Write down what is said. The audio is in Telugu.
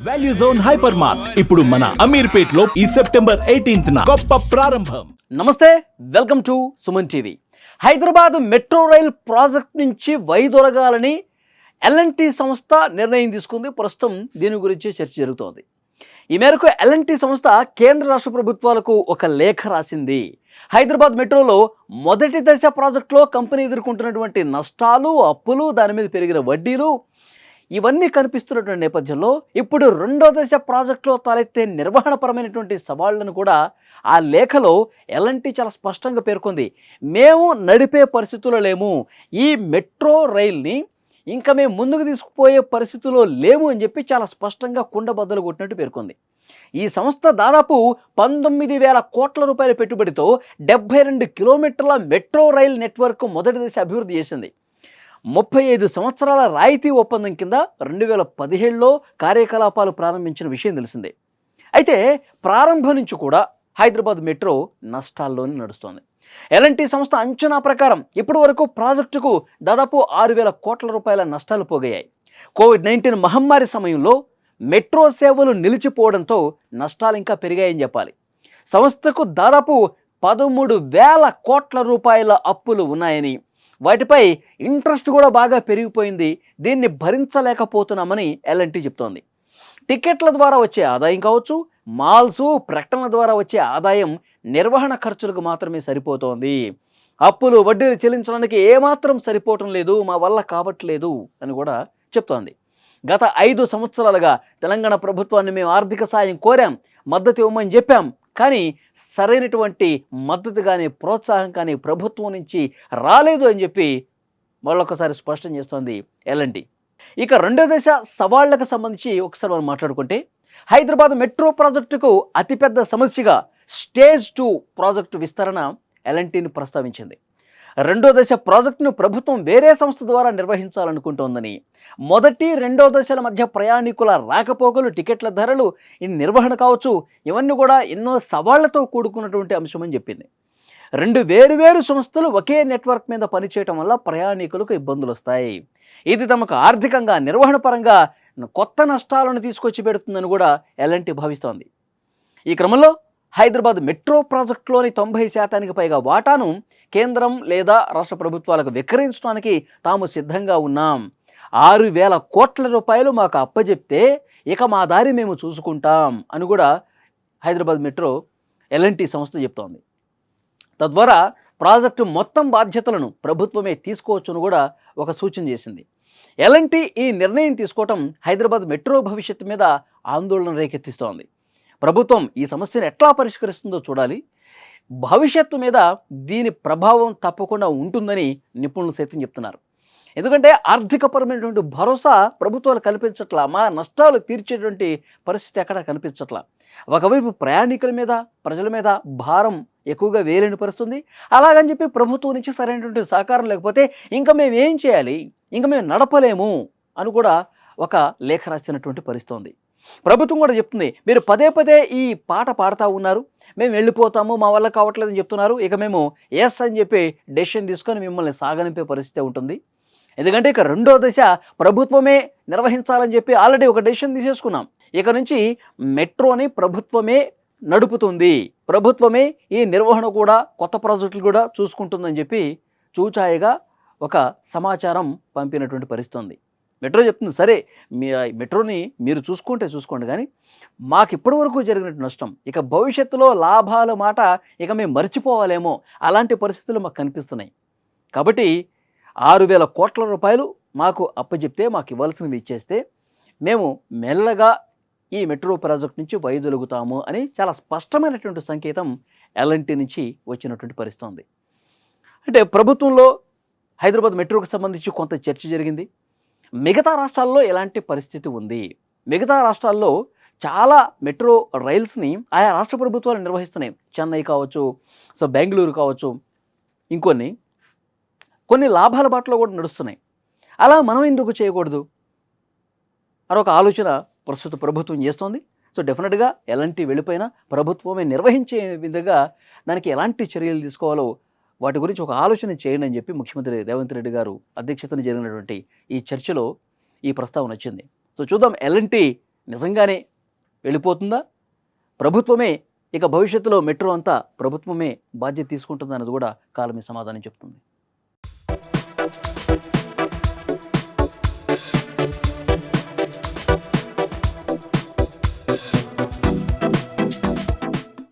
వాల్యూ జోన్ హైపర్ మార్ట్ ఇప్పుడు మన అమీర్పేట్ లో ఈ సెప్టెంబర్ 18న గొప్ప ప్రారంభం. నమస్తే, welcome to Suman TV. Hyderabad metro rail project నుంచి వైదొలగాలని ఎల్ఎన్టీ సంస్థ నిర్ణయం తీసుకుంది. ప్రస్తుతం దీని గురించి చర్చ జరుగుతోంది. ఈ మేరకు ఎల్ఎన్టీ సంస్థ కేంద్ర రాష్ట్ర ప్రభుత్వాలకు ఒక లేఖ రాసింది. హైదరాబాద్ మెట్రోలో మొదటి దశ ప్రాజెక్టులో కంపెనీ ఎదుర్కొంటున్నటువంటి నష్టాలు, అప్పులు, దాని మీద పెరిగిన వడ్డీలు ఇవన్నీ కనిపిస్తున్నటువంటి నేపథ్యంలో ఇప్పుడు రెండో దశ ప్రాజెక్టులో తలెత్తే నిర్వహణపరమైనటువంటి సవాళ్లను కూడా ఆ లేఖలో ఎల్ఎన్టీ చాలా స్పష్టంగా పేర్కొంది. మేము నడిపే పరిస్థితుల్లో లేము, ఈ మెట్రో రైల్ని ఇంకా మేము ముందుకు తీసుకుపోయే పరిస్థితుల్లో లేము అని చెప్పి చాలా స్పష్టంగా కుండబద్దలు కొట్టినట్టు పేర్కొంది. ఈ సంస్థ దాదాపు 19,000 కోట్ల రూపాయల పెట్టుబడితో 72 కిలోమీటర్ల మెట్రో రైల్ నెట్వర్క్ మొదటి దశ అభివృద్ధి చేసింది. 35 సంవత్సరాల రాయితీ ఒప్పందం కింద 2017లో కార్యకలాపాలు ప్రారంభించిన విషయం తెలిసిందే. అయితే ప్రారంభం నుంచి కూడా హైదరాబాద్ మెట్రో నష్టాల్లోనే నడుస్తోంది. ఎల్ఎన్టీ సంస్థ అంచనా ప్రకారం ఇప్పటి వరకు ప్రాజెక్టుకు దాదాపు 6,000 కోట్ల రూపాయల నష్టాలు పోగయ్యాయి. కోవిడ్-19 మహమ్మారి సమయంలో మెట్రో సేవలు నిలిచిపోవడంతో నష్టాలు ఇంకా పెరిగాయని చెప్పాలి. సంస్థకు దాదాపు 13,000 కోట్ల రూపాయల అప్పులు ఉన్నాయని, వాటిపై ఇంట్రెస్ట్ కూడా బాగా పెరిగిపోయింది, దీన్ని భరించలేకపోతున్నామని ఎల్ఎన్టీ చెప్తోంది. టికెట్ల ద్వారా వచ్చే ఆదాయం కావచ్చు, మాల్సు, ప్రకటనల ద్వారా వచ్చే ఆదాయం నిర్వహణ ఖర్చులకు మాత్రమే సరిపోతోంది. అప్పులు, వడ్డీలు చెల్లించడానికి ఏమాత్రం సరిపోవటం లేదు, మా వల్ల కావట్లేదు అని కూడా చెప్తోంది. గత 5 సంవత్సరాలుగా తెలంగాణ ప్రభుత్వాన్ని మేము ఆర్థిక సాయం కోరాం, మద్దతు ఇవ్వమని చెప్పాం, కానీ సరైనటువంటి మద్దతు కానీ ప్రోత్సాహం కానీ ప్రభుత్వం నుంచి రాలేదు అని చెప్పి మళ్ళొకసారి స్పష్టం చేస్తోంది ఎల్ఎన్టీ. ఇక రెండో దశ సవాళ్లకు సంబంధించి ఒకసారి మనం మాట్లాడుకుంటే, హైదరాబాద్ మెట్రో ప్రాజెక్టుకు అతిపెద్ద సమస్యగా స్టేజ్ 2 ప్రాజెక్టు విస్తరణ ఎల్ఎన్టీని ప్రస్తావించింది. రెండో దశ ప్రాజెక్టును ప్రభుత్వం వేరే సంస్థ ద్వారా నిర్వహించాలనుకుంటోందని, మొదటి రెండో దశల మధ్య ప్రయాణికుల రాకపోకలు, టికెట్ల ధరలు, ఈ నిర్వహణ కావచ్చు, ఇవన్నీ కూడా ఎన్నో సవాళ్లతో కూడుకున్నటువంటి అంశమని చెప్పింది. 2 వేరువేరు సంస్థలు ఒకే నెట్వర్క్ మీద పనిచేయటం వల్ల ప్రయాణికులకు ఇబ్బందులు వస్తాయి. ఇది తమకు ఆర్థికంగా, నిర్వహణ పరంగా కొత్త నష్టాలను తీసుకొచ్చి పెడుతుందని కూడా ఎల్ఎన్టీ భావిస్తోంది. ఈ క్రమంలో హైదరాబాద్ మెట్రో ప్రాజెక్టులోని 90% పైగా వాటాను కేంద్రం లేదా రాష్ట్ర ప్రభుత్వాలకు విక్రయించడానికి తాము సిద్ధంగా ఉన్నాం. 6,000 కోట్ల రూపాయలు మాకు అప్పజెప్తే ఇక మా దారి మేము చూసుకుంటాం అని కూడా హైదరాబాద్ మెట్రో ఎల్ఎన్టీ సంస్థ చెప్తోంది. తద్వారా ప్రాజెక్టు మొత్తం బాధ్యతలను ప్రభుత్వమే తీసుకోవచ్చును కూడా ఒక సూచన చేసింది. ఎల్ఎన్టీ ఈ నిర్ణయం తీసుకోవటం హైదరాబాద్ మెట్రో భవిష్యత్తు మీద ఆందోళన రేకెత్తిస్తోంది. ప్రభుత్వం ఈ సమస్యను ఎట్లా పరిష్కరిస్తుందో చూడాలి. భవిష్యత్తు మీద దీని ప్రభావం తప్పకుండా ఉంటుందని నిపుణులు సైతం చెప్తున్నారు. ఎందుకంటే ఆర్థికపరమైనటువంటి భరోసా ప్రభుత్వాలు కల్పించట్లా, మా నష్టాలు తీర్చేటువంటి పరిస్థితి ఎక్కడా కనిపించట్లా. ఒకవైపు ప్రయాణికుల మీద, ప్రజల మీద భారం ఎక్కువగా వేయలేని పరిస్థితుంది. అలాగని చెప్పి ప్రభుత్వం నుంచి సరైనటువంటి సహకారం లేకపోతే ఇంకా మేము ఏం చేయాలి, ఇంకా మేము నడపలేము అని కూడా ఒక లేఖ రాసినటువంటి పరిస్థితి ఉంది. ప్రభుత్వం కూడా చెప్తుంది, మీరు పదే పదే ఈ పాట పాడుతూ ఉన్నారు, మేము వెళ్ళిపోతాము, మా వల్ల కావట్లేదని చెప్తున్నారు, ఇక మేము ఎస్ అని చెప్పి డెసిషన్ తీసుకొని మిమ్మల్ని సాగనింపే పరిస్థితి ఉంటుంది. ఎందుకంటే ఇక రెండో దశ ప్రభుత్వమే నిర్వహించాలని చెప్పి ఆల్రెడీ ఒక డెసిషన్ తీసేసుకున్నాం. ఇక నుంచి మెట్రోని ప్రభుత్వమే నడుపుతుంది, ప్రభుత్వమే ఈ నిర్వహణ కూడా, కొత్త ప్రాజెక్టులు కూడా చూసుకుంటుందని చెప్పి చూచాయిగా ఒక సమాచారం పంపినటువంటి పరిస్థితి ఉంది. మెట్రో చెప్తుంది, సరే మీ మెట్రోని మీరు చూసుకోండి, కానీ మాకు ఇప్పటివరకు జరిగిన నష్టం, ఇక భవిష్యత్తులో లాభాల మాట ఇక మేము మర్చిపోవాలేమో అలాంటి పరిస్థితులు మాకు కనిపిస్తున్నాయి. కాబట్టి 6,000 కోట్ల రూపాయలు మాకు అప్పచెప్తే, మాకు ఇవ్వాల్సినవి ఇచ్చేస్తే మేము మెల్లగా ఈ మెట్రో ప్రాజెక్ట్ నుంచి వైదొలుగుతాము అని చాలా స్పష్టమైనటువంటి సంకేతం ఎల్ఎన్టీ నుంచి వచ్చినటువంటి పరిస్థితి ఉంది. అంటే ప్రభుత్వంలో హైదరాబాద్ మెట్రోకి సంబంధించి కొంత చర్చ జరిగింది. మిగతా రాష్ట్రాల్లో ఎలాంటి పరిస్థితి ఉంది, మిగతా రాష్ట్రాల్లో చాలా మెట్రో రైల్స్ని ఆయా రాష్ట్ర ప్రభుత్వాలు నిర్వహిస్తున్నాయి. చెన్నై కావచ్చు, సో బెంగళూరు కావచ్చు, కొన్ని లాభాల బాటలో కూడా నడుస్తున్నాయి. అలా మనం ఎందుకు చేయకూడదు అని ఒక ఆలోచన ప్రస్తుత ప్రభుత్వం చేస్తోంది. సో డెఫినెట్గా ఎల్ఎన్టీ వెళ్ళిపోయినా ప్రభుత్వమే నిర్వహించే విధంగా దానికి ఎలాంటి చర్యలు తీసుకోవాలో వాటి గురించి ఒక ఆలోచన చేయండి అని చెప్పి ముఖ్యమంత్రి రేవంత్ రెడ్డి గారు అధ్యక్షతన జరిగినటువంటి ఈ చర్చలో ఈ ప్రస్తావన వచ్చింది. సో చూద్దాం ఎల్ఎన్టీ నిజంగానే వెళ్ళిపోతుందా? ప్రభుత్వమే ఇక భవిష్యత్తులో మెట్రో అంతా ప్రభుత్వమే బాధ్యత తీసుకుంటుందన్నది కూడా కాలమే సమాధానం చెప్తుంది.